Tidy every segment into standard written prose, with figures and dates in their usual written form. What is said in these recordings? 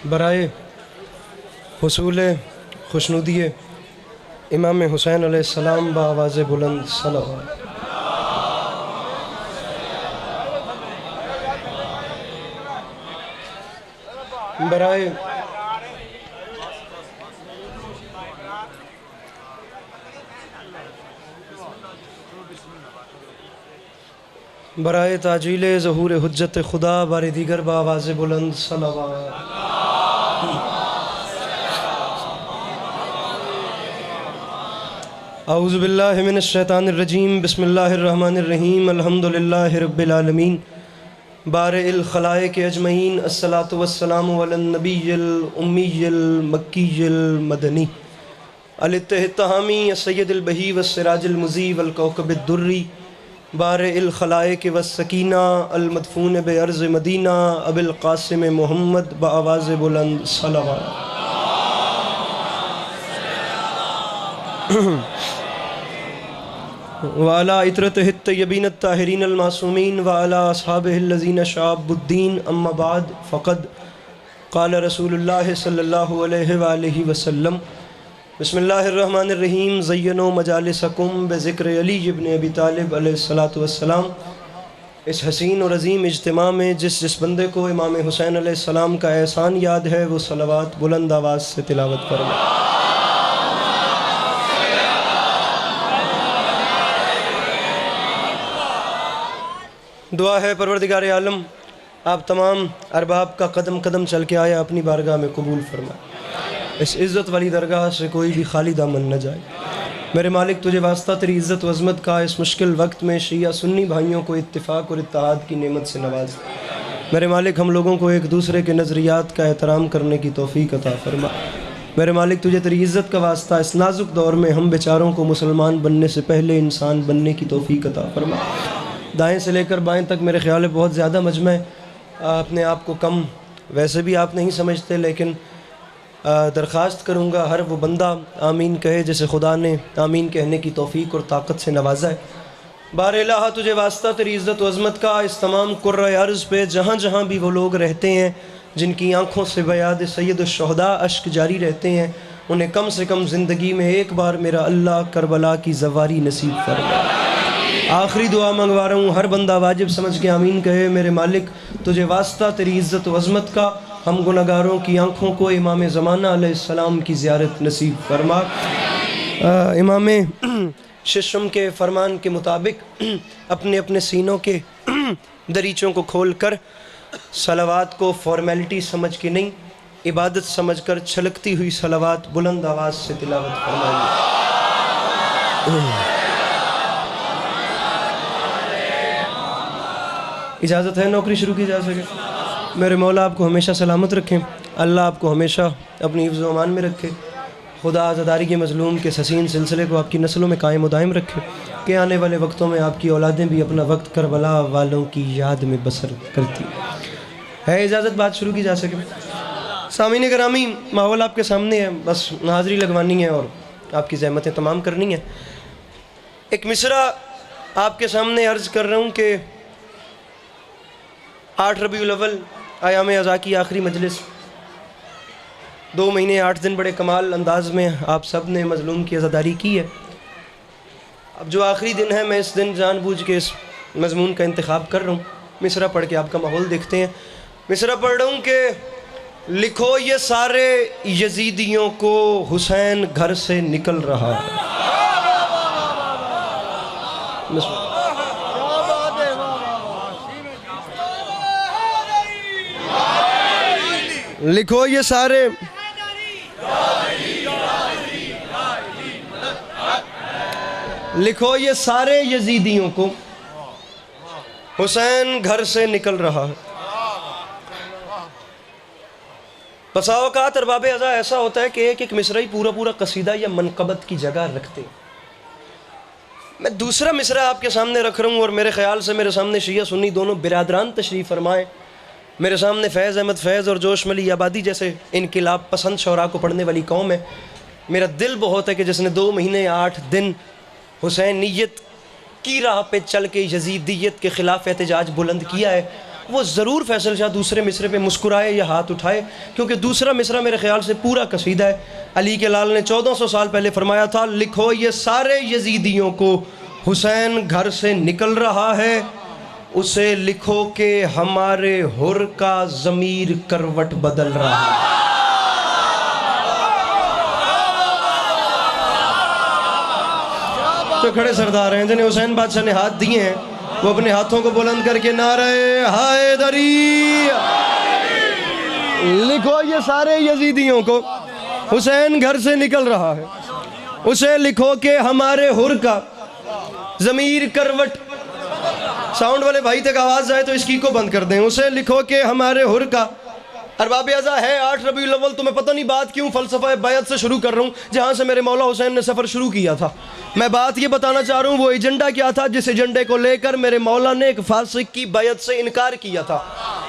برائے حصول خوشنودی امام حسین علیہ السلام بآواز بلند صلوات۔ برائے تاجیل ظہور حجت خدا بار دیگر بآواز بلند صلوات۔ اعوذ باللہ من الشیطان الرجیم، بسم اللہ الرحمن الرحیم، الحمدللہ رب العالمین، بارئ الخلائق اجمعین، الصلاۃ والسلام علی النبی الامی المکی المدنی الاتحاد التہامی السید البہی والسراج المضی والکوكب الدری، بارئ الخلائق والسکینہ المدفون بارض مدینہ ابی القاسم محمد بآواز بلند صلوات۔ وعلی عطرتہ الطیبین الطاہرین المعصومین وعلی اصحابہ الذین شعبوا الدین، اما بعد فقد قال رسول اللہ صلی اللہ علیہ وآلہ وسلم، بسم اللہ الرحمن الرحیم، زینوا مجالسکم بذکر علی ابن ابی طالب علیہ السلام۔ اس حسین اور عظیم اجتماع میں جس بندے کو امام حسین علیہ السلام کا احسان یاد ہے وہ صلوات بلند آواز سے تلاوت فرمائے۔ دعا ہے پروردگار عالم آپ تمام ارباب کا قدم قدم چل کے آیا اپنی بارگاہ میں قبول فرمائے، اس عزت والی درگاہ سے کوئی بھی خالی دامن نہ جائے۔ میرے مالک تجھے واسطہ تیری عزت و عظمت کا اس مشکل وقت میں شیعہ سنی بھائیوں کو اتفاق اور اتحاد کی نعمت سے نواز۔ میرے مالک ہم لوگوں کو ایک دوسرے کے نظریات کا احترام کرنے کی توفیق عطا فرما۔ میرے مالک تجھے تیری عزت کا واسطہ اس نازک دور میں ہم بیچاروں کو مسلمان بننے سے پہلے انسان بننے کی توفیق عطا فرما۔ دائیں سے لے کر بائیں تک میرے خیال ہے بہت زیادہ مجمع ہے، اپنے آپ کو کم ویسے بھی آپ نہیں سمجھتے، لیکن درخواست کروں گا ہر وہ بندہ آمین کہے جسے خدا نے آمین کہنے کی توفیق اور طاقت سے نوازا ہے۔ بار الہ تجھے واسطہ تیری عزت و عظمت کا اس تمام کرۂ ارض پہ جہاں جہاں بھی وہ لوگ رہتے ہیں جن کی آنکھوں سے بیاد سید الشہداء اشک جاری رہتے ہیں، انہیں کم سے کم زندگی میں ایک بار میرا اللہ کربلا کی زواری نصیب فرما۔ آخری دعا منگوا رہا ہوں، ہر بندہ واجب سمجھ کے آمین کہے، میرے مالک تجھے واسطہ تیری عزت و عظمت کا ہم گناہگاروں کی آنکھوں کو امام زمانہ علیہ السلام کی زیارت نصیب فرما۔ امام ششم کے فرمان کے مطابق اپنے اپنے سینوں کے دریچوں کو کھول کر صلوات کو فارمیلٹی سمجھ کے نہیں، عبادت سمجھ کر چھلکتی ہوئی صلوات بلند آواز سے تلاوت فرمائیے۔ اجازت ہے نوکری شروع کی جا سکے؟ میرے مولا آپ کو ہمیشہ سلامت رکھیں، اللہ آپ کو ہمیشہ اپنی حفظ و امان میں رکھے، خدا عزاداری کے مظلوم کے حسین سلسلے کو آپ کی نسلوں میں قائم و دائم رکھے کہ آنے والے وقتوں میں آپ کی اولادیں بھی اپنا وقت کربلا والوں کی یاد میں بسر کرتی ہے۔ اجازت بات شروع کی جا سکے؟ سامعین گرامی، ماحول آپ کے سامنے ہے، بس حاضری لگوانی ہے اور آپ کی زحمتیں تمام کرنی ہیں۔ ایک مصرع آپ کے سامنے عرض کر رہا ہوں کہ 8 ربیع الاول ایام ازا کی آخری مجلس، 2 مہینے 8 دن بڑے کمال انداز میں آپ سب نے مظلوم کی عزاداری کی ہے۔ اب جو آخری دن ہے میں اس دن جان بوجھ کے اس مضمون کا انتخاب کر رہا ہوں، مصرع پڑھ کے آپ کا ماحول دیکھتے ہیں۔ مصرع پڑھ رہا ہوں کہ لکھو یہ سارے یزیدیوں کو حسین گھر سے نکل رہا ہے۔ لکھو یہ سارے یزیدیوں کو حسین گھر سے نکل رہا ہے۔ بسا اوقات ارباب ازا ایسا ہوتا ہے کہ ایک ایک مصرع ہی پورا قصیدہ یا منقبت کی جگہ رکھتے ہیں۔ میں دوسرا مصرع آپ کے سامنے رکھ رہا ہوں اور میرے خیال سے میرے سامنے شیعہ سنی دونوں برادران تشریف فرمائیں، میرے سامنے فیض احمد فیض اور جوش ملی آبادی جیسے انقلاب پسند شعراء کو پڑھنے والی قوم ہے۔ میرا دل بہت ہے کہ جس نے 2 مہینے 8 دن حسینیت کی راہ پہ چل کے یزیدیت کے خلاف احتجاج بلند کیا ہے، وہ ضرور فیصل شاہ دوسرے مصرے پہ مسکرائے یا ہاتھ اٹھائے، کیونکہ دوسرا مصرع میرے خیال سے پورا قصیدہ ہے۔ علی کے لال نے 1400 سال پہلے فرمایا تھا، لکھو یہ سارے یزیدیوں کو، حسین گھر سے نکل رہا ہے، اسے لکھو کہ ہمارے حر کا ضمیر کروٹ بدل رہا ہے۔ جو کھڑے سردار ہیں جنہیں حسین بادشاہ نے ہاتھ دیے ہیں، وہ اپنے ہاتھوں کو بلند کر کے نعرہ حیدری، لکھو یہ سارے یزیدیوں کو، حسین گھر سے نکل رہا ہے، اسے لکھو کہ ہمارے حر کا ضمیر کروٹ، ساؤنڈ والے بھائی تک آواز آئے تو اس کی کو بند کر دیں، اسے لکھو کہ ہمارے حر کا۔ ارباب اعضاء ہے 8 ربیع الاول، تو میں پتہ نہیں بات کیوں فلسفہ بیعت سے شروع کر رہا ہوں، جہاں سے میرے مولا حسین نے سفر شروع کیا تھا۔ میں بات یہ بتانا چاہ رہا ہوں وہ ایجنڈا کیا تھا جس ایجنڈے کو لے کر میرے مولا نے ایک فاسق کی بیعت سے انکار کیا تھا۔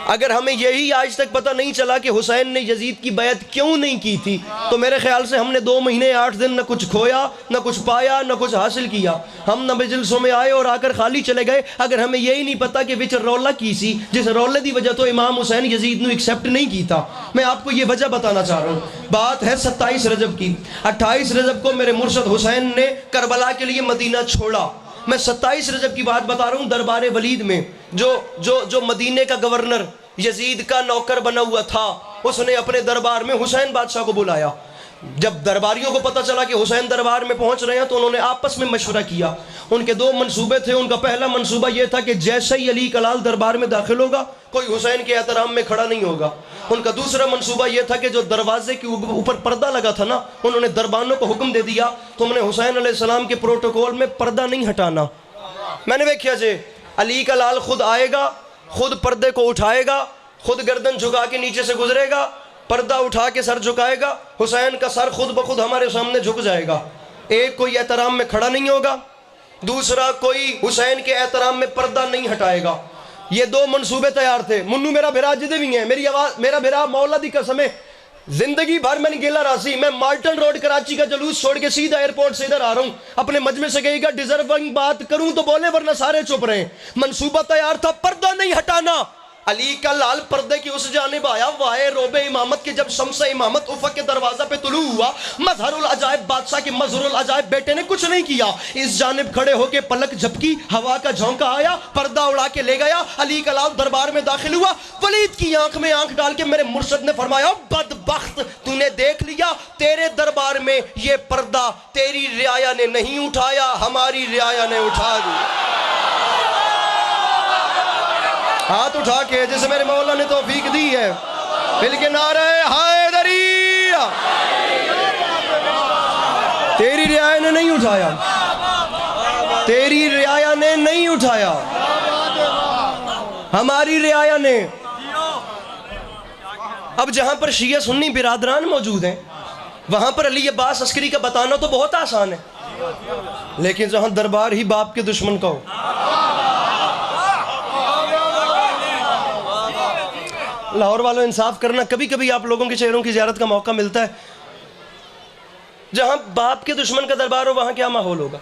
اگر ہمیں یہی آج تک پتہ نہیں چلا کہ حسین نے یزید کی بیعت کیوں نہیں کی تھی، تو میرے خیال سے ہم نے 2 مہینے 8 دن نہ کچھ کھویا، نہ کچھ پایا، نہ کچھ حاصل کیا۔ ہم نہ مجلسوں میں آئے اور آ کر خالی چلے گئے، اگر ہمیں یہی نہیں پتا کہ وچ رولا کی سی، جس رولے دی وجہ تو امام حسین یزید نو ایکسیپٹ نہیں کیتا۔ میں آپ کو یہ وجہ بتانا چاہ رہا ہوں۔ بات ہے 27 رجب کی۔ 28 رجب کو میرے مرشد حسین نے کربلا کے لیے مدینہ چھوڑا۔ میں 27 رجب کی بات بتا رہا ہوں، دربار ولید میں جو مدینے کا گورنر یزید کا نوکر بنا ہوا تھا، اس نے اپنے دربار میں حسین بادشاہ کو بلایا۔ جب درباریوں کو پتہ چلا کہ حسین دربار میں پہنچ رہے ہیں تو انہوں نے آپس میں مشورہ کیا۔ ان کے 2 منصوبے تھے۔ ان کا پہلا منصوبہ یہ تھا کہ جیسے ہی علی کا لال دربار میں داخل ہوگا کوئی حسین کے احترام میں کھڑا نہیں ہوگا۔ ان کا دوسرا منصوبہ یہ تھا کہ جو دروازے کے اوپر پردہ لگا تھا نا، انہوں نے دربانوں کو حکم دے دیا تم نے حسین علیہ السلام کے پروٹوکول میں پردہ نہیں ہٹانا۔ میں نے دیکھا جی علی کا لال خود آئے گا، خود پردے کو اٹھائے گا، خود گردن جھکا کے نیچے سے گزرے گا، پردہ اٹھا کے سر جھکائے گا، حسین کا سر خود بخود ہمارے سامنے جھک جائے گا۔ ایک کوئی احترام میں کھڑا نہیں ہوگا، دوسرا کوئی حسین کے احترام میں پردہ نہیں ہٹائے گا۔ یہ 2 منصوبے تیار تھے۔ منو میرا بھیرا جدے بھی ہیں، میرا بھیرا مولا دی قسم ہے، زندگی بھر میں نہیں گیلا راسی، میں مالٹن روڈ کراچی کا جلوس چھوڑ کے سیدھا ایئرپورٹ سے ادھر آ رہا ہوں، اپنے مجمع سے کہے گا ڈیزرونگ بات کروں تو بولے ورنہ سارے چپ رہے ہیں۔ منصوبہ تیار تھا، پردہ نہیں ہٹانا۔ علی کا لال پردے کی اس جانب آیا، وائے روب امامت کے جب شمس امامت افق کے دروازہ پہ طلوع ہوا، مظہر العجائب بادشاہ کے مظہر العجائب بیٹے نے کچھ نہیں کیا، اس جانب کھڑے ہو کے پلک جھپکی، ہوا کا جھونکا آیا، پردہ اڑا کے لے گیا، علی کا لال دربار میں داخل ہوا۔ ولید کی آنکھ میں آنکھ ڈال کے میرے مرشد نے فرمایا، بدبخت تو نے دیکھ لیا تیرے دربار میں یہ پردہ تیری رعایا نے نہیں اٹھایا، ہماری رعایا نے اٹھا دیا۔ ہاتھ اٹھا کے جسے میرے مولا نے توفیق دی ہے، مل کے نعرہ حیدری، تیری رعایا نے نہیں اٹھایا، تیری رعایا نے نہیں اٹھایا، ہماری رعایا نے۔ اب جہاں پر شیعہ سنی برادران موجود ہیں وہاں پر علی عباس عسکری کا بتانا تو بہت آسان ہے، لیکن جہاں دربار ہی باپ کے دشمن کا ہو، لاہور والوں انصاف کرنا، کبھی کبھی آپ لوگوں کے چہروں کی زیارت کا موقع ملتا ہے، جہاں باپ کے دشمن کا دربار ہو وہاں کیا ماحول ہوگا؟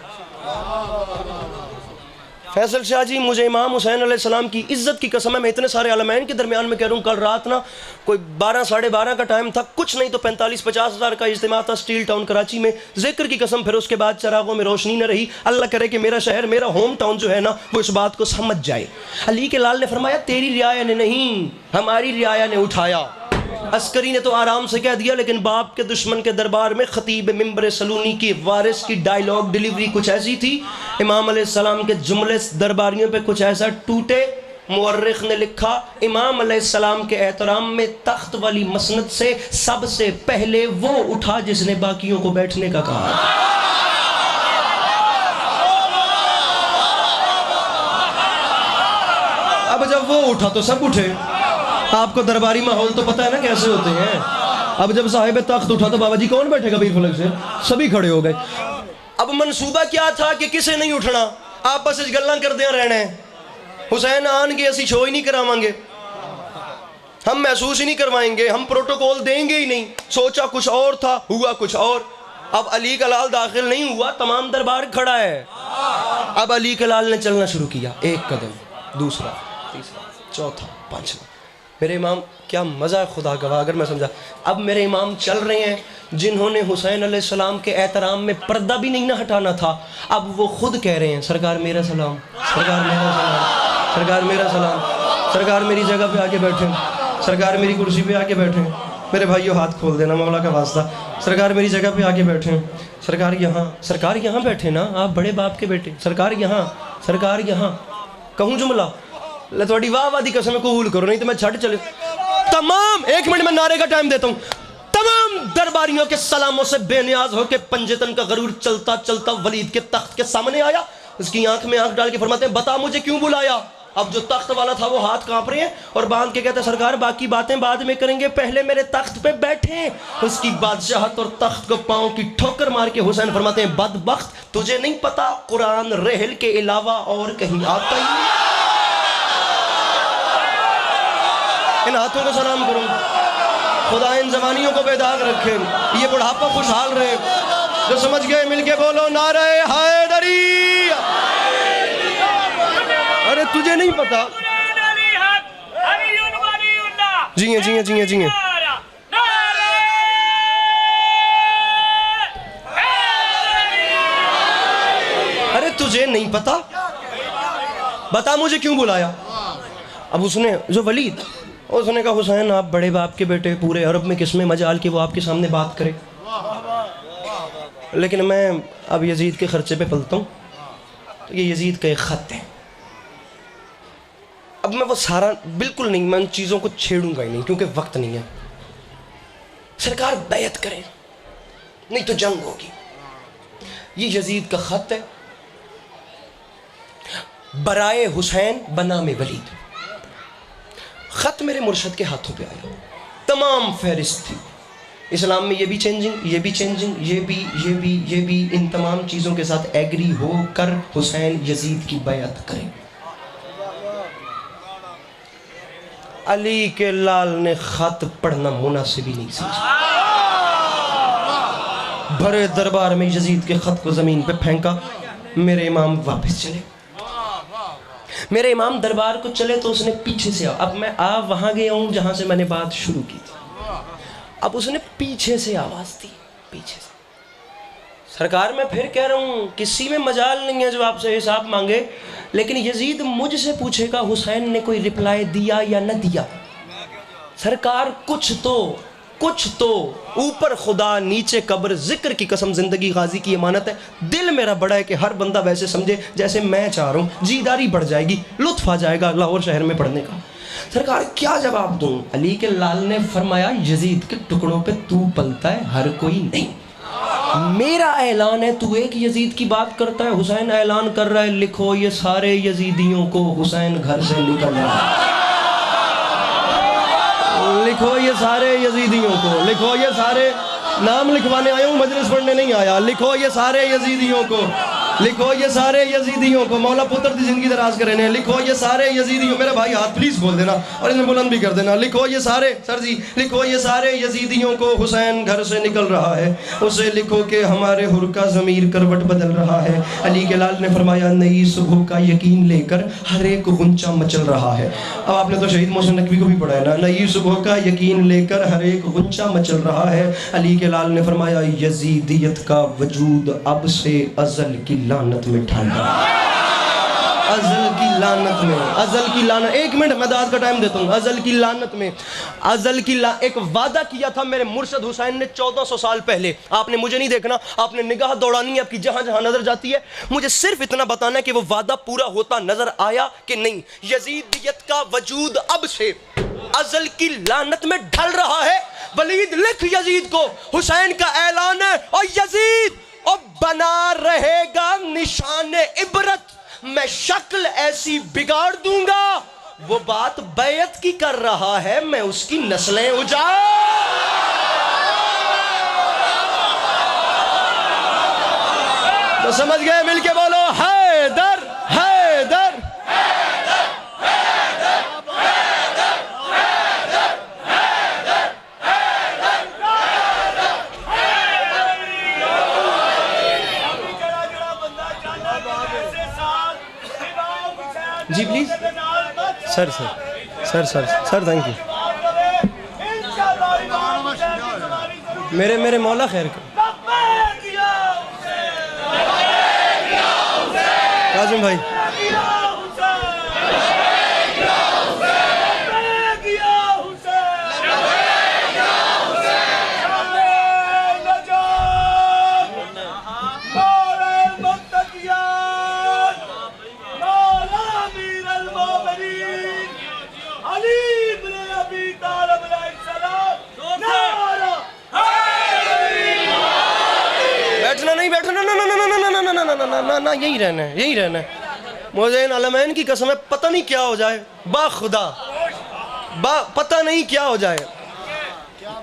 فیصل شاہ جی، مجھے امام حسین علیہ السلام کی عزت کی قسم ہے، میں اتنے سارے علمین کے درمیان میں کہہ رہا ہوں، کل رات نا کوئی 12 ساڑھے 12 کا ٹائم تھا، کچھ نہیں تو 45-50 ہزار کا اجتماع تھا سٹیل ٹاؤن کراچی میں، ذکر کی قسم، پھر اس کے بعد چراغوں میں روشنی نہ رہی۔ اللہ کرے کہ میرا شہر، میرا ہوم ٹاؤن جو ہے نا، وہ اس بات کو سمجھ جائے۔ علی کے لال نے فرمایا، تیری رعایا نے نہیں، ہماری رعایا نے اٹھایا۔ عسکری نے تو آرام سے کہہ دیا، لیکن باپ کے دشمن کے دربار میں خطیب منبر سلونی کی وارث کی ڈائیلاگ ڈیلیوری کچھ ایسی تھی، امام علیہ السلام کے جملے درباریوں پہ کچھ ایسا ٹوٹے۔ مورخ نے لکھا، امام علیہ السلام کے احترام میں تخت والی مسند سے سب سے پہلے وہ اٹھا جس نے باقیوں کو بیٹھنے کا کہا۔ اب جب وہ اٹھا تو سب اٹھے۔ آپ کو درباری ماحول تو پتہ ہے نا کیسے ہوتے ہیں۔ اب جب صاحب تخت اٹھا تو بابا جی کون بیٹھے گا بیر فلک سے؟ سبھی کھڑے ہو گئے۔ اب منصوبہ کیا تھا کہ کسے نہیں اٹھنا، آپس وچ گلاں کردیاں رہنا ہے۔ حسین آن گے اسی شو ہی نہیں کراواں گے، ہم محسوس ہی نہیں کروائیں گے، ہم پروٹوکول دیں گے ہی نہیں۔ سوچا کچھ اور تھا، ہوا کچھ اور۔ اب علی کا لال داخل نہیں ہوا، تمام دربار کھڑا ہے۔ اب علی کا لال نے چلنا شروع کیا، ایک قدم، دوسرا، تیسرا، چوتھا، پانچواں. میرے امام کیا مزہ ہے خدا گواہ اگر میں سمجھا. اب میرے امام چل رہے ہیں جنہوں نے حسین علیہ السلام کے احترام میں پردہ بھی نہیں نہ ہٹانا تھا، اب وہ خود کہہ رہے ہیں سرکار میرا سلام، سرکار میرا سلام، سرکار میرا سلام، سرکار میری جگہ پہ آ کے بیٹھیں، سرکار میری کرسی پہ آ کے بیٹھیں. میرے بھائیو ہاتھ کھول دینا مولا کا واسطہ. سرکار میری جگہ پہ آ کے بیٹھیں. سرکار یہاں بیٹھے نا، آپ بڑے باپ کے بیٹے. سرکار یہاں، سرکار یہاں. کہوں جملہ اللہ تھوڑی واہ واہ دی قسم قبول کرو نہیں تو میں چھٹ چلے. تمام 1 منٹ میں نعرے کا ٹائم دیتا ہوں. تمام درباریوں کے سلاموں سے بے نیاز ہو کے پنجتن کا غرور چلتا چلتا ولید کے تخت کے سامنے آیا. اس کی آنکھ میں آنکھ ڈال کے فرماتے ہیں بتا مجھے کیوں بلایا. اب جو تخت والا تھا وہ ہاتھ کانپ رہے ہیں اور باندھ کے کہتا ہے سرکار باقی باتیں بعد میں کریں گے، پہلے میرے تخت پہ بیٹھیں. اس کی بادشاہت اور تخت کو پاؤں کی ٹھوکر مار کے حسین فرماتے ہیں بدبخت تجھے نہیں پتا قرآن رحل کے علاوہ اور کہیں آتا ہی نہیں. ان ہاتھوں کو سلام کروں. خدا ان زبانیوں کو بیدار رکھے، یہ بڑھاپا خوشحال رہے. جو سمجھ گئے مل کے بولو نعرہ حیدری. ارے تجھے نہیں پتا. جی ہیں جی ہیں جی ہیں جی ہیں. ارے تجھے نہیں پتا بتا مجھے کیوں بلایا. اب اس نے جو ولید اس نے کہا حسین آپ بڑے باپ کے بیٹے، پورے عرب میں کس میں مجال کہ وہ آپ کے سامنے بات کرے، لیکن میں اب یزید کے خرچے پہ پلتا ہوں. تو یہ یزید کا ایک خط ہے. اب میں وہ سارا بالکل نہیں، میں ان چیزوں کو چھیڑوں گا ہی نہیں کیونکہ وقت نہیں ہے. سرکار بیعت کریں نہیں تو جنگ ہوگی. یہ یزید کا خط ہے برائے حسین بنام ولید. خط میرے مرشد کے ہاتھوں پہ آیا، تمام فہرست تھی. اسلام میں یہ بھی چینجنگ، یہ بھی چینجنگ، یہ بھی یہ بھی یہ بھی، ان تمام چیزوں کے ساتھ ایگری ہو کر حسین یزید کی بیعت کریں. علی کے لال نے خط پڑھنا مناسب ہی نہیں سمجھا. بھرے دربار میں یزید کے خط کو زمین پہ پھینکا. میرے امام واپس چلے. میرے امام دربار کو چلے تو اس نے پیچھے سے اب میں وہاں گیا ہوں جہاں سے میں نے بات شروع کی تھی. اب اس نے پیچھے سے آواز دی، پیچھے سے. سرکار میں پھر کہہ رہا ہوں کسی میں مجال نہیں ہے جو آپ سے حساب مانگے، لیکن یزید مجھ سے پوچھے گا حسین نے کوئی رپلائی دیا یا نہ دیا. سرکار کچھ تو اوپر خدا نیچے قبر، ذکر کی قسم زندگی غازی کی امانت ہے. دل میرا بڑا ہے کہ ہر بندہ ویسے سمجھے جیسے میں چاہ رہا ہوں. جیداری بڑھ جائے گی، لطف آ جائے گا لاہور شہر میں پڑھنے کا. سرکار کیا جواب دوں. علی کے لال نے فرمایا یزید کے ٹکڑوں پہ تو پلتا ہے، ہر کوئی نہیں. میرا اعلان ہے، تو ایک یزید کی بات کرتا ہے. حسین اعلان کر رہا ہے لکھو یہ سارے یزیدیوں کو حسین گھر سے نکل رہا ہے. لکھو یہ سارے یزیدیوں کو، لکھو یہ سارے، نام لکھوانے آیا ہوں مجلس پڑھنے نہیں آیا. لکھو یہ سارے یزیدیوں کو، لکھو یہ سارے یزیدیوں کو. مولا پتر دی زندگی دراز کرے نے. لکھو یہ سارے یزیدیوں. میرے بھائی ہاتھ پلیز کھول دینا اور انہیں بلند بھی کر دینا. لکھو یہ سارے، سر جی لکھو یہ سارے یزیدیوں کو حسین گھر سے نکل رہا ہے. اسے لکھو کہ ہمارے حر کا ضمیر کروٹ بدل رہا ہے. علی کے لال نے فرمایا نئی صبح کا یقین لے کر ہر ایک غنچہ مچل رہا ہے. اب آپ نے تو شہید محسن نقوی کو بھی پڑھا ہے نا، نئی صبح کا یقین لے کر ہر ایک غنچہ مچل رہا ہے. علی کے لال نے فرمایا یزیدیت کا وجود اب سے ازل کی لعنت میں ڈھل رہا ہے. ازل کی لعنت میں، ازل کی لعنت. 1 منٹ میں داد کا ٹائم دیتا ہوں. ازل کی لعنت میں، ازل کی ایک وعدہ کیا تھا میرے مرشد حسین نے 1400 سال پہلے. آپ نے مجھے نہیں دیکھنا، آپ نے نگاہ دوڑانی ہے آپ کی جہاں جہاں نظر جاتی ہے. مجھے صرف اتنا بتانا ہے کہ وہ وعدہ پورا ہوتا نظر آیا کہ نہیں. یزیدیت کا وجود اب سے ازل کی لعنت میں ڈھل رہا ہے. ولید لکھ یزید کو، حسین کا اعلان ہے اور یزید اب بنا رہے گا نشان عبرت. میں شکل ایسی بگاڑ دوں گا، وہ بات بیعت کی کر رہا ہے، میں اس کی نسلیں اجاڑ. تو سمجھ گئے مل کے بولو حیدر حیدر. جی please sir. Sir thank you. میرے مولا خیر کر. کاظم بھائی نہ یہی رہنا ہے. مجھے ان علمین کی قسم ہے پتہ نہیں کیا ہو جائے, با خدا پتہ نہیں کیا ہو جائے.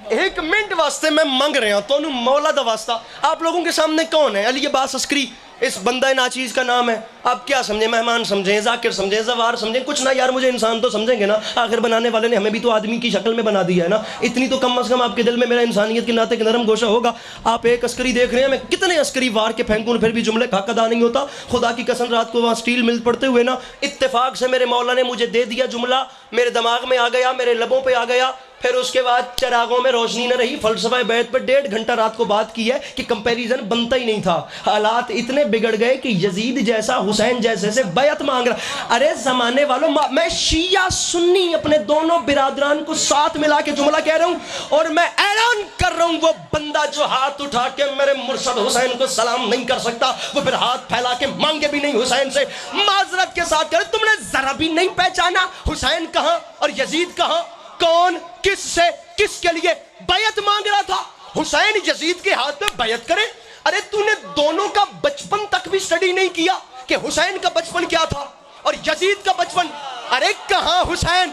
ایک منٹ واسطے میں منگ رہا ہوں تو مولا دا واسطہ. آپ لوگوں کے سامنے کون ہے؟ علی عباس عسکری اس بندہ ناچیز کا نام ہے. آپ کیا سمجھیں؟ مہمان سمجھیں, ذاکر سمجھیں, زوار سمجھیں, کچھ نہ یار مجھے انسان تو سمجھیں گے نا. آخر بنانے والے نے ہمیں بھی تو آدمی کی شکل میں بنا دیا ہے نا. اتنی تو کم از کم آپ کے دل میں میرا انسانیت کے ناطے کے نرم گوشہ ہوگا. آپ ایک عسکری دیکھ رہے ہیں, میں کتنے عسکری وار کے پھینکوں پھر بھی جملے کا حق ادا نہیں ہوتا. خدا کی قسم رات کو وہاں سٹیل مل پڑتے ہوئے نا اتفاق سے میرے مولا نے مجھے دے دیا جملہ, میرے دماغ میں آ گیا, میرے لبوں پہ آ گیا. پھر اس کے بعد چراغوں میں روشنی نہ رہی. فلسفہ بیعت پر 1.5 گھنٹہ رات کو بات کی ہے کہ کمپیریزن بنتا ہی نہیں تھا. حالات اتنے بگڑ گئے کہ یزید جیسا, حسین جیسے سے بیعت مانگ رہا. ارے زمانے والوں, میں شیعہ سنی اپنے دونوں برادران کو ساتھ ملا کے جملہ کہہ رہا ہوں, اور میں اعلان کر رہا ہوں وہ بندہ جو ہاتھ اٹھا کے میرے مرشد حسین کو سلام نہیں کر سکتا, وہ پھر ہاتھ پھیلا کے مانگے بھی نہیں حسین سے. معذرت کے ساتھ کرے, تم نے ذرا بھی نہیں پہچانا حسین کہاں اور یزید کہاں, کون کس سے کس کے لیے بیعت مانگ رہا تھا. حسین یزید کے ہاتھ پہ بیعت کرے. ارے تو نے دونوں کا بچپن تک بھی سٹڈی نہیں کیا کہ حسین کا بچپن کیا تھا اور یزید کا بچپن. ارے کہاں حسین,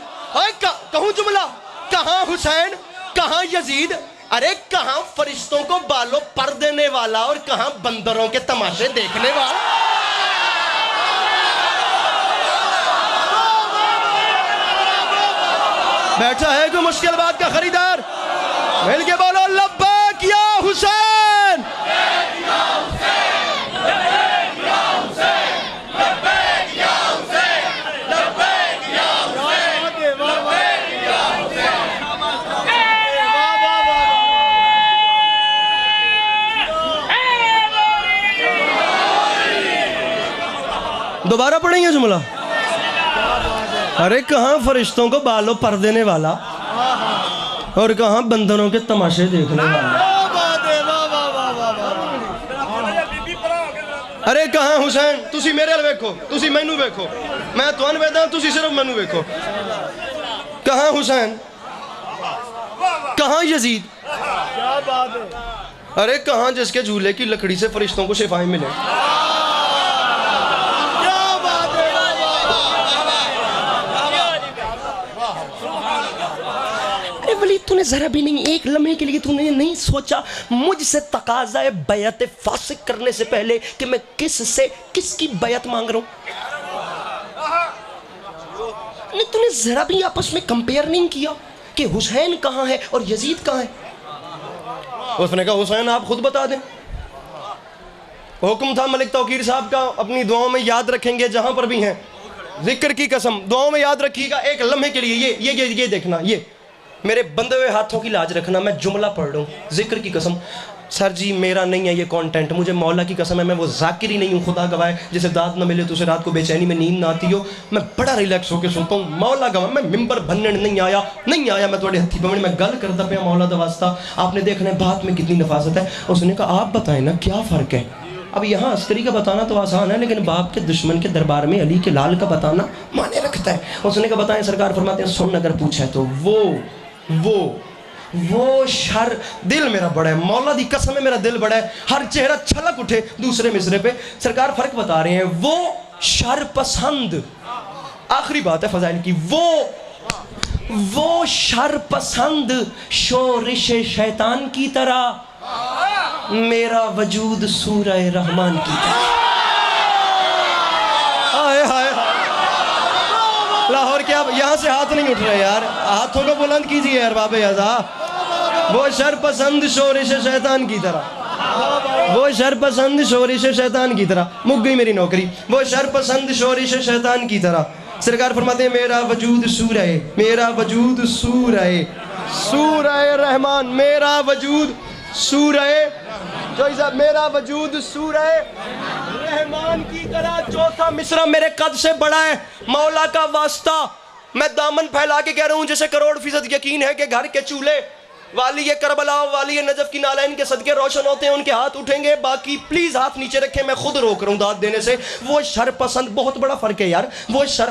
کہوں جملہ, کہاں حسین کہاں یزید. ارے کہاں فرشتوں کو بالوں پر دینے والا اور کہاں بندروں کے تماشے دیکھنے والا. بیٹھا ہے کوئی مشکل بات کا خریدار, مل کے بولو لبیک یا حسین. دوبارہ پڑھیں گے جملہ. ارے کہاں فرشتوں کو بالوں پر دینے والا اور کہاں بندروں کے تماشے دیکھنے والا. ارے کہاں حسین, تسی میرے لئے ویکھو, تسی مینوں ویکھو, میں توان ویدہ ہوں, تسی صرف مینوں ویکھو. کہاں حسین کہاں یزید. ارے کہاں جس کے جھولے کی لکڑی سے فرشتوں کو شفائیں ملے. تو نے ذرا بھی نہیں, ایک لمحے کے لیے تو نے نہیں سوچا مجھ سے تقاضا بیعت فاسق کرنے سے پہلے کہ میں کس کی بیعت مانگ رہا ہوں. تو نے ذرا بھی آپس میں کمپیئر نہیں کیا کہ حسین کہاں ہے اور یزید کہاں ہے. اس نے کہا حسین آپ خود بتا دیں. حکم تھا ملک توقیر صاحب کا, اپنی دعاؤں میں یاد رکھیں گے جہاں پر بھی ہیں, ذکر کی قسم دعاؤں میں یاد رکھیے گا. ایک لمحے کے لیے یہ دیکھنا, یہ میرے بندے ہوئے ہاتھوں کی لاج رکھنا. میں جملہ پڑھ رہا ہوں ذکر کی قسم. سر جی میرا نہیں ہے یہ کانٹینٹ, مجھے مولا کی قسم ہے میں وہ ذاکر ہی نہیں ہوں. خدا گواہ جسے داد نہ ملے تو اسے رات کو بے چینی میں نیند نہ آتی ہو. میں بڑا ریلیکس ہو کے سوتا ہوں. مولا گواہ میں ممبر بننے نہیں آیا میں تھوڑے ہتھی بمنی میں گل کرتا پیا مولا دا واسطہ. آپ نے دیکھنا ہے بات میں کتنی نفاست ہے. اس نے کہا آپ بتائیں نا کیا فرق ہے. اب یہاں عسکری کا بتانا تو آسان ہے, لیکن باپ کے دشمن کے دربار میں علی کے لال کا بتانا معنی رکھتا ہے. اس نے کہا بتائیں. سرکار فرماتے ہیں سن اگر پوچھا ہے تو وہ شر. دل میرا بڑا ہے, مولا دی قسم ہے میرا دل بڑا ہے, ہر چہرہ چھلک اٹھے دوسرے مصرے پہ. سرکار فرق بتا رہے ہیں, وہ شر پسند, آخری بات ہے فضائل کی, وہ شر پسند شورش شیطان کی طرح, میرا وجود سورہ رحمان کی طرح. لاہور کیا یہاں سے ہاتھ نہیں اٹھ رہے یار, ہاتھوں کو بلند کیجیے ارباب اعضاء. وہ شر پسند شورش شیطان کی طرح, وہ شر پسند شورش شیطان کی طرح. مک گئی میری نوکری. وہ شر پسند شورش شیطان کی طرح سرکار فرماتے ہیں میرا وجود سورہ رحمان، میرا وجود سورہ میرا وجود سورہ رحمان کی طرح، چوتھا مصرع میرے قد سے بڑا ہے، مولا کا واسطہ میں دامن پھیلا کے کہہ رہا ہوں جسے کروڑ فیصد یقین ہے کہ گھر کے چولہے والی کربلا والی نجف کی نالین کے صدقے روشن ہوتے ہیں، ان کے ہاتھ اٹھیں گے، باقی پلیز ہاتھ نیچے رکھیں، میں خود روک رہا ہوں داد دینے سے۔ وہ شر پسند، بہت بڑا فرق ہے یار،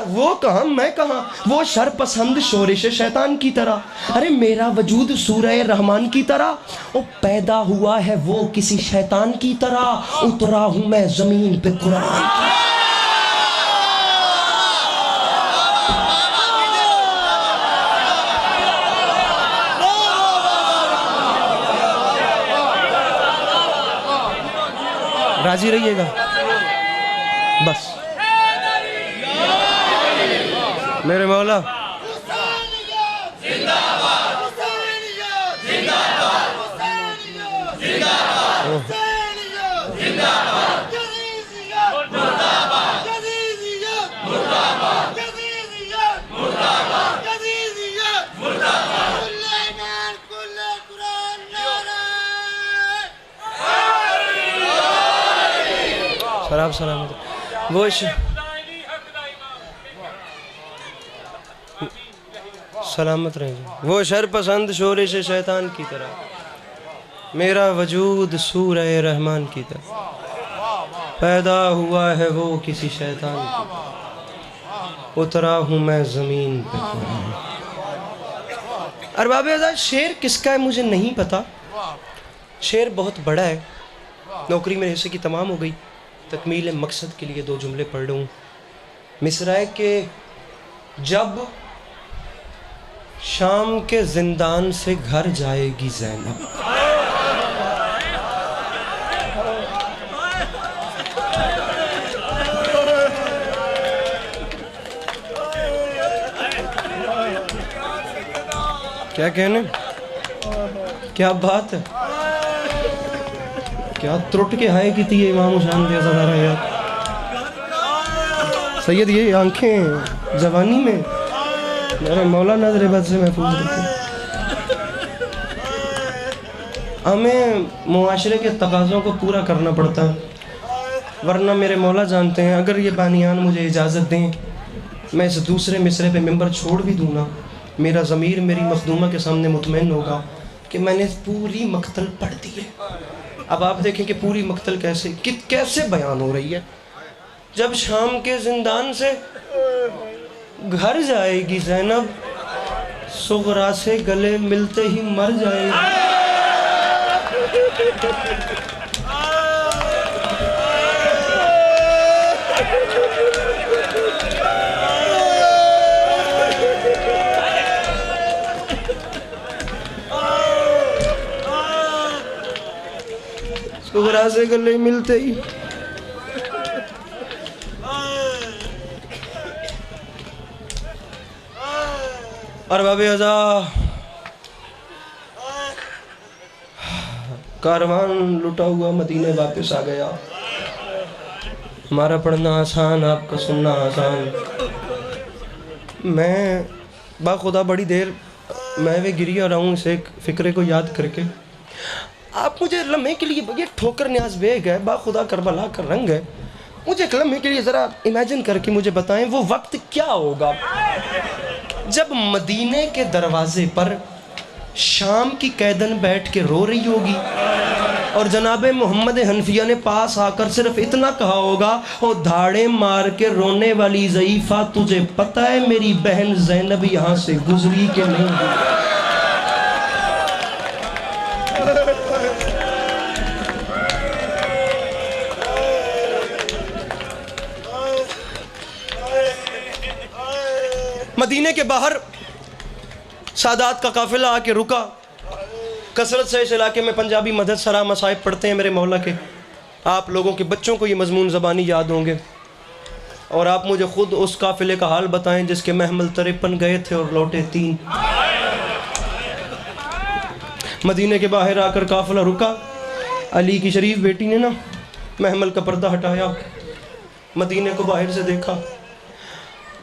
وہ کہاں میں کہاں، وہ شر پسند شورش شیطان کی طرح، ارے میرا وجود سورہ رحمان کی طرح، وہ پیدا ہوا ہے وہ کسی شیطان کی طرح، اترا ہوں میں زمین پہ قرآن کی۔ راضی رہیے گا بس میرے مولا۔ سلام سلامت سلامت رہیں جی، وہ شر پسند شورش شیطان کی طرح، میرا وجود سورہ رحمان کی طرح، پیدا ہوا ہے وہ کسی شیطان کی، اترا ہوں میں زمین پہ۔ ارباب ازاد شعر کس کا ہے مجھے نہیں پتا، شعر بہت بڑا ہے، نوکری میرے حصے کی تمام ہو گئی، تکمیل مقصد کے لیے دو جملے پڑھ لوں۔ مصرع ہے کہ جب شام کے زندان سے گھر جائے گی زینب، کیا کہنے، کیا بات ہے، کیا ترٹ کے ہائے کی تھی امام حسین دیا زدارہ یاد سید، یہ آنکھیں جوانی میں میرے مولا نظر بد سے محفوظ رکھے۔ ہمیں معاشرے کے تقاضوں کو پورا کرنا پڑتا ہے، ورنہ میرے مولا جانتے ہیں اگر یہ بانیان مجھے اجازت دیں میں اس دوسرے مصرے پہ ممبر چھوڑ بھی دوں نا، میرا ضمیر میری مخدومہ کے سامنے مطمئن ہوگا کہ میں نے پوری مقتل پڑھ دی ہے۔ اب آپ دیکھیں کہ پوری مقتل کیسے بیان ہو رہی ہے۔ جب شام کے زندان سے گھر جائے گی زینب، صغرا سے گلے ملتے ہی مر جائے گی۔ صغرا سے گلے ملتے ہی ارباب ازاں کاروان لٹا ہوا مدینے واپس آ گیا، ہمارا پڑھنا آسان آپ کا سننا آسان۔ میں باخدا بڑی دیر میں وہ گریا رہا ہوں اس ایک فکرے کو یاد کر کے، آپ مجھے لمحے کے لیے، یہ ٹھوکر نیاز بیگ ہے، باخدا کربلا کا رنگ ہے، مجھے ایک لمحے کے لیے ذرا امیجن کر کے مجھے بتائیں وہ وقت کیا ہوگا جب مدینے کے دروازے پر شام کی قیدن بیٹھ کے رو رہی ہوگی اور جناب محمد حنفیہ نے پاس آ کر صرف اتنا کہا ہوگا، او دھاڑے مار کے رونے والی ضعیفہ تجھے پتہ ہے میری بہن زینب یہاں سے گزری کہ نہیں؟ مدینے کے باہر سادات کا قافلہ آ کے رکا، کثرت سے اس علاقے میں پنجابی مدد سرا مصائب پڑھتے ہیں میرے مولا کے، آپ لوگوں کے بچوں کو یہ مضمون زبانی یاد ہوں گے، اور آپ مجھے خود اس قافلے کا حال بتائیں جس کے محمل 53 گئے تھے اور لوٹے 3۔ مدینے کے باہر آ کر قافلہ رکا، علی کی شریف بیٹی نے نا محمل کا پردہ ہٹایا، مدینے کو باہر سے دیکھا،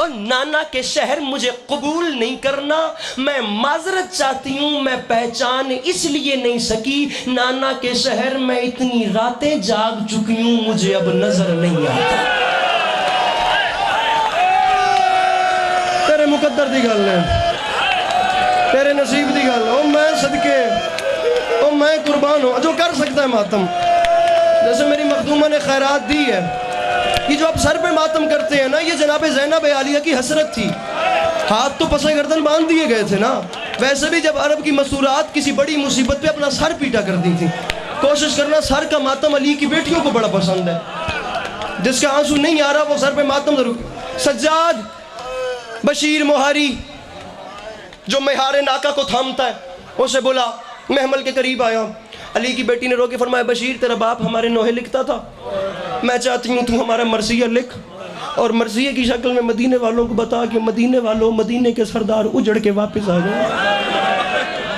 اور نانا کے شہر مجھے قبول نہیں کرنا، میں معذرت چاہتی ہوں، میں پہچان اس لیے نہیں سکی، نانا کے شہر میں اتنی راتیں جاگ چکی ہوں مجھے اب نظر نہیں آتا۔ تیرے مقدر دی گل ہے، تیرے نصیب دی گل، او میں صدقے، او میں قربان ہوں جو کر سکتا ہے ماتم۔ جیسے میری مخدومہ نے خیرات دی ہے، یہ جو آپ سر پہ ماتم کرتے ہیں نا، یہ جناب زینب عالیہ کی حسرت تھی، ہاتھ تو پسے گردن باندھ دیے گئے تھے نا۔ ویسے بھی جب عرب کی مسورات کسی بڑی مصیبت پہ اپنا سر پیٹا کرتی تھی، کوشش کرنا سر کا ماتم علی کی بیٹیوں کو بڑا پسند ہے، جس کا آنسو نہیں آ رہا وہ سر پہ ماتم ضرور۔ سجاد بشیر مہاری جو مہار ناکا کو تھامتا ہے، اسے بولا، محمل کے قریب آیا، علی کی بیٹی نے رو کے فرمایا، بشیر تیرا باپ ہمارے نوحے لکھتا تھا، میں چاہتی ہوں تو ہمارا مرثیہ لکھ، اور مرثیے کی شکل میں مدینے والوں کو بتا کہ مدینے والوں، مدینے کے سردار اجڑ کے واپس آ گئے۔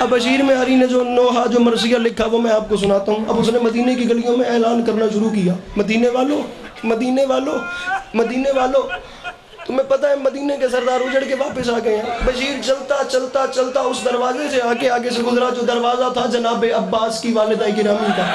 اب بشیر مہاری نے جو نوحہ جو مرثیہ لکھا وہ میں آپ کو سناتا ہوں۔ اب اس نے مدینے کی گلیوں میں اعلان کرنا شروع کیا، مدینے والوں، مدینے والوں، مدینے والوں، تمہیں پتہ ہے مدینے کے سردار اجڑ کے واپس آ گئے ہیں۔ بشیر چلتا چلتا چلتا اس دروازے سے آگے سے گزرا جو دروازہ تھا جناب عباس کی والدہ گرامی کا۔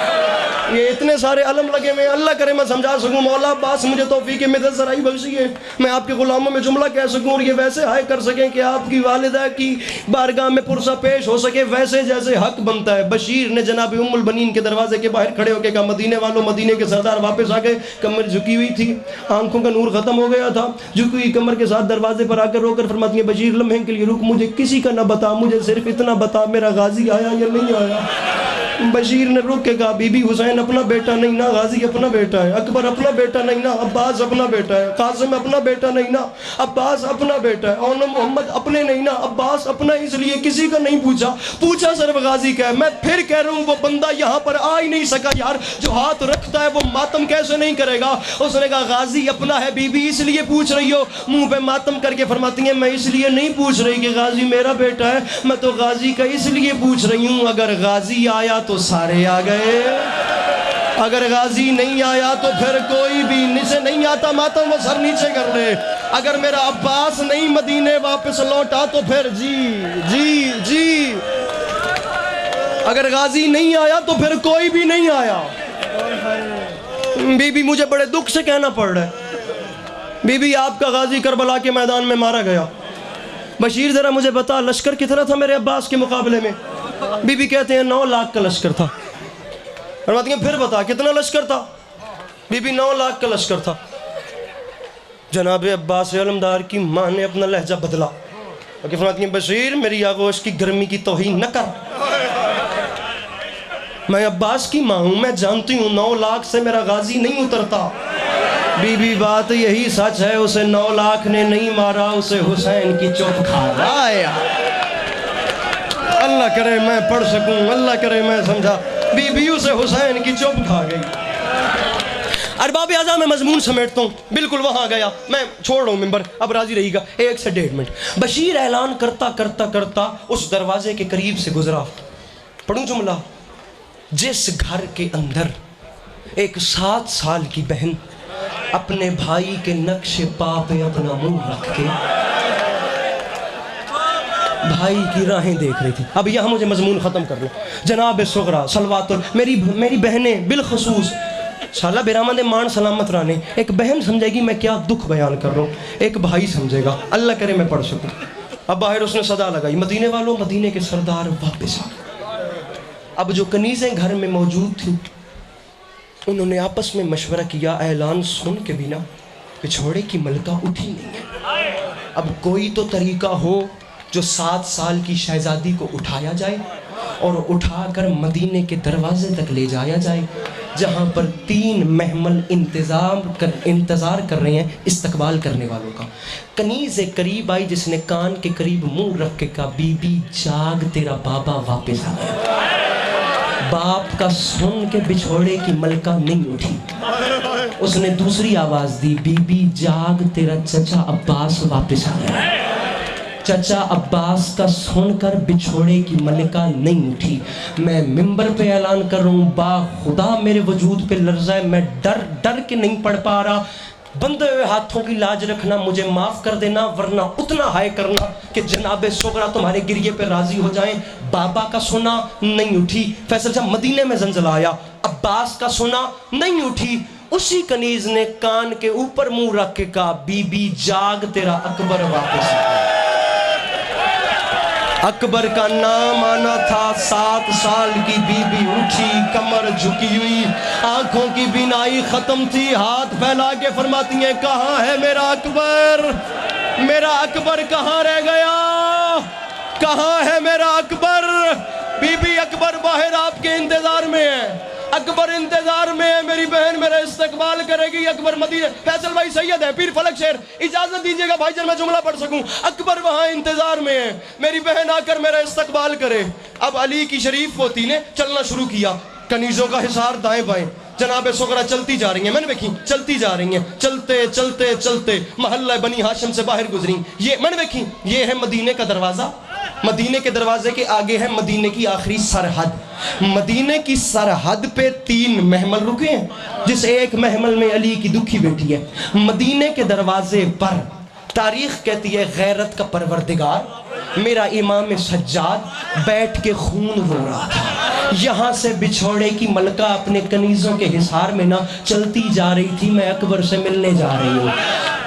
یہ اتنے سارے علم لگے ہوئے ہیں، اللہ کرے میں سمجھا سکوں، مولا عباس مجھے توفیق مدد ذرائی بخشیے، میں آپ کے غلاموں میں جملہ کہہ سکوں اور یہ ویسے ہائے کر سکیں کہ آپ کی والدہ کی بارگاہ میں پرسہ پیش ہو سکے ویسے جیسے حق بنتا ہے۔ بشیر نے جناب ام البنین کے دروازے کے باہر کھڑے ہو کے کہا، مدینے والوں، مدینے کے سردار واپس آ گئے۔ کمر جھکی ہوئی تھی، آنکھوں کا نور ختم ہو گیا تھا، جھکی ہوئی کمر کے ساتھ دروازے پر آ کر رو کر فرماتی ہیں، بشیر لمحے کے لیے رک، مجھے کسی کا نہ بتا، مجھے صرف اتنا بتا میرا غازی آیا یا نہیں آیا۔ بشیر نے رک کے کہا، بی بی حسین اپنا بیٹا نہیں نا، غازی اپنا بیٹا ہے، اکبر اپنا بیٹا نہیں نا، عباس اپنا بیٹا ہے، قاسم اپنا بیٹا نہیں نا، عباس اپنا بیٹا ہے، اور محمد اپنے نہیں نا، عباس اپنا، اس لیے کسی کا نہیں پوچھا صرف غازی کا ہے۔ میں پھر کہہ رہا ہوں وہ بندہ یہاں پر آ ہی نہیں سکا یار، جو ہاتھ رکھتا ہے وہ ماتم کیسے نہیں کرے گا؟ اس نے کہا غازی اپنا ہے بی بی، اس لیے پوچھ رہی ہو؟ منہ پہ ماتم کر کے فرماتی ہیں، میں اس لیے نہیں پوچھ رہی کہ غازی میرا بیٹا ہے، میں تو غازی کا اس لیے پوچھ رہی ہوں، اگر غازی آیا تو سارے آ گئے، اگر غازی نہیں آیا تو پھر کوئی بھی نیچے نہیں آتا، ماتم وہ سر نیچے کر لے، اگر میرا عباس نہیں مدینے واپس لوٹا تو پھر جی اگر غازی نہیں آیا تو پھر کوئی بھی نہیں آیا۔ بی بی مجھے بڑے دکھ سے کہنا پڑ رہا ہے، بی بی آپ کا غازی کربلا کے میدان میں مارا گیا، بشیر ذرا مجھے بتا لشکر کتنا تھا میرے عباس کے مقابلے میں؟ بی بی کہتے ہیں 9 لاکھ کا لشکر تھا۔ فرماتی ہیں پھر بتا کتنا لشکر تھا؟ بی بی 9 لاکھ کا لشکر تھا۔ جناب عباس علمدار کی ماں نے اپنا لہجہ بدلا، فرماتی ہیں بشیر میری آغوش کی گرمی کی توہین نہ کر، میں عباس کی ماں ہوں، میں جانتی ہوں 9 لاکھ سے میرا غازی نہیں اترتا۔ بی بی بات یہی سچ ہے، اسے 9 لاکھ نے نہیں مارا، اسے حسین کی چوپ کھا رہا۔ اللہ کرے میں پڑھ سکوں، اللہ کرے میں سمجھا، بی بی اسے حسین کی چوپ کھا گئی۔ ارباب اعظم میں مضمون سمیٹتا ہوں، بالکل وہاں گیا، میں چھوڑ رہا ہوں ممبر، اب راضی رہی گا 1 سے 1.5 منٹ۔ بشیر اعلان کرتا کرتا کرتا اس دروازے کے قریب سے گزرا، پڑھوں جملہ، جس گھر کے اندر ایک 7 سال کی بہن اپنے بھائی کے نقش پا پہ اپنا منہ رکھ کے بھائی کی راہیں دیکھ رہی تھی۔ اب یہاں مجھے مضمون ختم کر لیں۔ جناب صغرا صلوات میری بہنیں بالخصوص شالا برامد مان سلامت رانے، ایک بہن سمجھے گی میں کیا دکھ بیان کر رہا ہوں، ایک بھائی سمجھے گا، اللہ کرے میں پڑھ سکوں۔ اب باہر اس نے صدا لگائی، مدینے والوں، مدینے کے سردار واپس آ گئے۔ اب جو کنیزیں گھر میں موجود تھیں انہوں نے آپس میں مشورہ کیا، اعلان سن کے بنا پچھوڑے کی ملکہ اٹھی نہیں ہے، اب کوئی تو طریقہ ہو جو 7 سال کی شہزادی کو اٹھایا جائے اور اٹھا کر مدینے کے دروازے تک لے جایا جائے، جہاں پر 3 محمل انتظار کر رہے ہیں استقبال کرنے والوں کا۔ کنیز قریب آئی جس نے کان کے قریب منہ رکھ کے کہا، بی بی جاگ تیرا بابا واپس آ گیا۔ باپ کا سن کے بچھوڑے کی ملکہ نہیں اٹھی، اس نے دوسری آواز دی، بی بی جاگ تیرا چچا عباس واپس آ گیا۔ چچا عباس کا سن کر بچھوڑے کی ملکہ نہیں اٹھی۔ میں ممبر پہ اعلان کر رہا ہوں، با خدا میرے وجود پہ لرزہ ہے، میں ڈر کے نہیں پڑھ پا رہا، بندے ہوئے ہاتھوں کی لاج رکھنا، مجھے معاف کر دینا ورنہ اتنا ہائے کرنا کہ جناب صغرا تمہارے گریے پہ راضی ہو جائیں۔ بابا کا سنا نہیں اٹھی، فیصل صاحب مدینے میں زلزلہ آیا، عباس کا سنا نہیں اٹھی، اسی کنیز نے کان کے اوپر منہ رکھ کے کہا بی بی جاگ تیرا اکبر واپس آیا۔ اکبر کا نام آنا تھا، 7 سال کی بی بی اٹھی، کمر جھکی ہوئی، آنکھوں کی بینائی ختم تھی، ہاتھ پھیلا کے فرماتی ہیں کہاں ہے میرا اکبر؟ میرا اکبر کہاں رہ گیا؟ کہاں ہے میرا اکبر؟ بی بی اکبر باہر آپ کے انتظار میں ہے، اکبر انتظار میں ہے، میری بہن میرا استقبال کرے گی۔ اکبر مدینہ، فیصل بھائی سید ہے، پیر فلک شہر، اجازت دیجئے گا بھائی جان میں جملہ پڑھ سکوں۔ اکبر وہاں انتظار میں ہے، میری بہن آ کر میرا استقبال کرے۔ اب علی کی شریف پوتی نے چلنا شروع کیا، کنیزوں کا حصار دائیں بائیں، جناب صغرا چلتی جا رہی ہیں، میں نے دیکھی چلتی جا رہی ہیں، چلتے چلتے چلتے محلہ بنی ہاشم سے باہر گزری، یہ میں نے دیکھی، یہ ہے مدینے کا دروازہ، مدینے کے دروازے کے آگے ہے مدینے کی آخری سرحد، مدینے کی سرحد پہ 3 محمل رکے ہیں، جس ایک محمل میں علی کی دکھی بیٹی ہے۔ مدینے کے دروازے پر تاریخ کہتی ہے غیرت کا پروردگار میرا امام سجاد بیٹھ کے خون رو رہا تھا۔ یہاں سے بچھوڑے کی ملکہ اپنے کنیزوں کے حصار میں نہ چلتی جا رہی تھی، میں اکبر سے ملنے جا رہی ہوں۔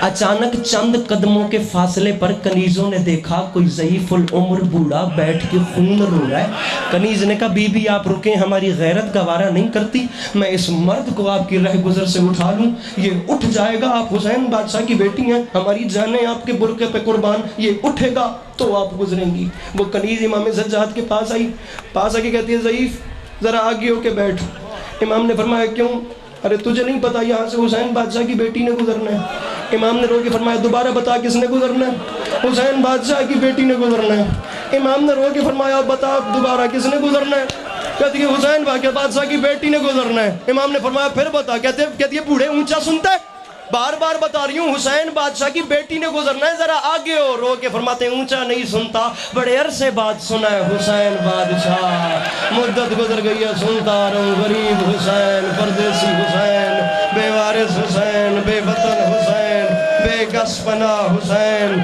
اچانک چند قدموں کے فاصلے پر کنیزوں نے دیکھا کوئی ضعیف العمر بوڑھا بیٹھ کے خون رو رہا ہے۔ کنیز نے کہا بی بی آپ رکیں، ہماری غیرت گوارا نہیں کرتی، میں اس مرد کو آپ کی رہ گزر سے اٹھا لوں، یہ اٹھ جائے گا، آپ حسین بادشاہ کی بیٹی ہیں، ہماری جانیں آپ کے برقعے پہ قربان، یہ اٹھے گا تو آپ گزریں گی۔ وہ کنیز امام سجاد کے پاس آئی، پاس آ کے کہتی ہے ضعیف ذرا آگے ہو کے بیٹھ۔ امام نے فرمایا کیوں؟ ارے تجھے نہیں پتا یہاں سے حسین بادشاہ کی بیٹی نے گزرنا ہے؟ امام نے رو کے فرمایا دوبارہ بتا کس نے گزرنا ہے؟ حسین بادشاہ کی بیٹی نے گزرنا ہے۔ امام نے رو کے فرمایا بتا دوبارہ کس نے گزرنا ہے؟ کہتی ہے حسین بادشاہ کی بیٹی نے گزرنا ہے۔ امام نے فرمایا پھر بتا، کہتی ہے بوڑھے اونچا سنتا ہے، بار بار بتا رہی ہوں حسین بادشاہ کی بیٹی نے گزرنا ہے، ذرا آگے ہو۔ رو کے فرماتے ہیں اونچا نہیں سنتا، بڑے عرصے بعد سنا ہے حسین بادشاہ، مدت گزر گئی ہے سنتا رہوں، غریب حسین، پردیسی حسین، بے وارث حسین، بے وطن حسین، بے کس پناہ حسین،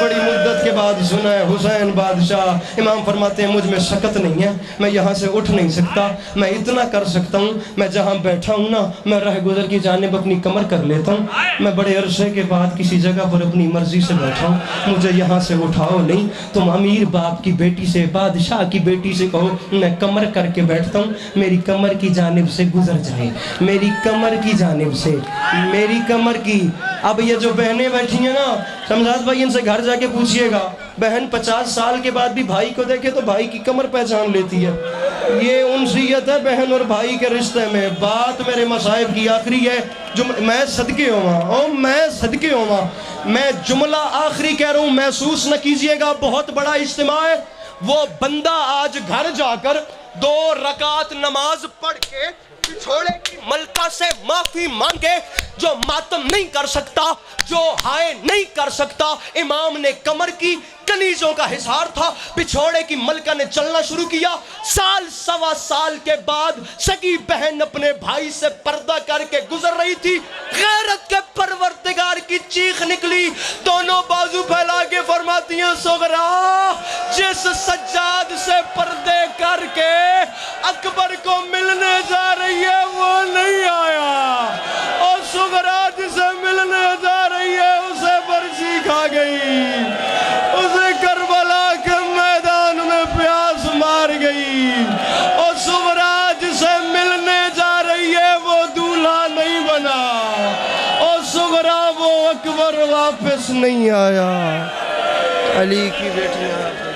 بڑی مدت کے بعد سنا ہے حسین بادشاہ۔ امام فرماتے ہیں مجھ میں شکت نہیں ہے، میں یہاں سے اٹھ نہیں سکتا، میں اتنا کر سکتا ہوں میں جہاں بیٹھا ہوں نا میں رہ گزر کی جانب اپنی کمر کر لیتا ہوں، میں بڑے عرصے کے بعد کسی جگہ پر اپنی مرضی سے بیٹھا ہوں، مجھے یہاں سے اٹھاؤ نہیں، تم امیر باپ کی بیٹی سے بادشاہ کی بیٹی سے کہو میں کمر کر کے بیٹھتا ہوں، میری کمر کی جانب سے گزر جائے، میری کمر کی جانب سے، میری کمر کی۔ اب یہ جو بہنیں بیٹھی ہیں نا شمشاد بھائی ان سے گھر جا کے پوچھئے گا، بہن 50 سال کے بعد بھی بھائی کو دیکھے تو بھائی کی کمر پہچان لیتی ہے، یہ انسیت ہے بہن اور بھائی کے رشتے میں۔ بات میرے مصائب کی آخری ہے، میں صدقے ہوں میں جملہ آخری کہہ رہا ہوں، محسوس نہ کیجئے گا، بہت بڑا اجتماع ہے۔ وہ بندہ آج گھر جا کر 2 رکعت نماز پڑھ کے چھوڑے کی ملکہ سے معافی مانگے، جو ماتم نہیں کر سکتا، جو ہائے نہیں کر سکتا۔ امام نے کمر کی، کنیزوں کا حصار تھا، پچھوڑے کی ملکہ نے چلنا شروع کیا۔ سال سوا سال کے بعد سگی بہن اپنے بھائی سے پردہ کر کے گزر رہی تھی، غیرت کے پروردگار کی چیخ نکلی، دونوں بازو پھیلا کے فرماتی ہیں صغرا جس سجاد سے پردے کر کے اکبر کو ملنے جا رہی ہے وہ نہیں آیا، اور صغرا جسے ملنے جا رہی ہے اسے برچی کھا گئی، اسے کربلا کے میدان میں پیاس مار گئی، اور صغرا جسے ملنے جا رہی ہے وہ دولہا نہیں بنا، اور صغرا وہ اکبر واپس نہیں آیا۔ علی کی بیٹیاں